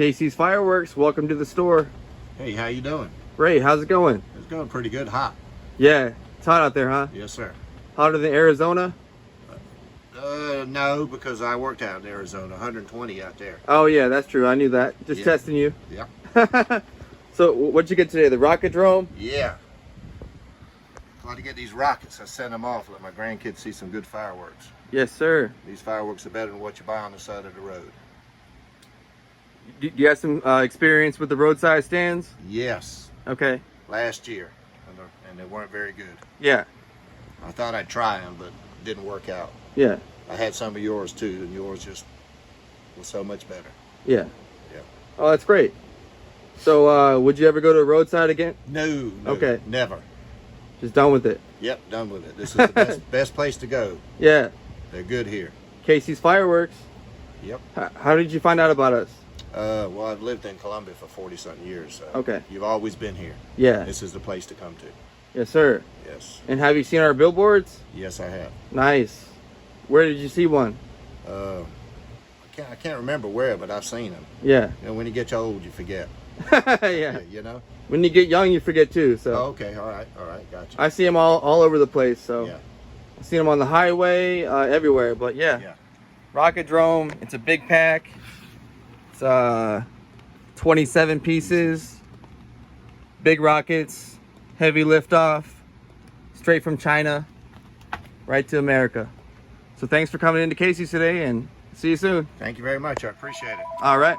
Casey's Fireworks, welcome to the store. Hey, how you doing? Ray, how's it going? It's going pretty good. Hot. Yeah, it's hot out there, huh? Yes, sir. Hotter than Arizona? No, because I worked out in Arizona, 120 out there. Oh yeah, that's true. I knew that. Just Yeah. testing you. Yeah. So what'd you get today? The rocket drone? Yeah. Glad to get these rockets. I sent them off. Let my grandkids see some good fireworks. Yes, sir. These fireworks are better than what you buy on the side of the road. Do you have some experience with the roadside stands? Yes. Okay. Last year, and they weren't very good. Yeah. I thought I'd try them, but it didn't work out. Yeah. I had some of yours too, and yours just was so much better. Yeah. Yeah. Oh, that's great. So would you ever go to a roadside again? No. Okay. Never. Just done with it. Yep, done with it. This is the best place to go. Yeah. They're good here. Casey's Fireworks. Yep. How did you find out about us? Well, I've lived in Columbia for 40-something years. So Okay. You've always been here. Yeah. This is the place to come to. Yes, sir. Yes. And have you seen our billboards? Yes, I have. Nice. Where did you see one? I can't remember where, but I've seen them. Yeah. You know, when you get old, you forget. Yeah. You know? When you get young, you forget too. So Oh, okay. All right. Gotcha. I see them all over the place. So Yeah. I see them on the highway, everywhere. But yeah. Yeah. Rocket drone. It's a big pack. It's 27 pieces. Big rockets. Heavy liftoff. Straight from China. Right to America. So thanks for coming into Casey's today, and see you soon. Thank you very much. I appreciate it. All right.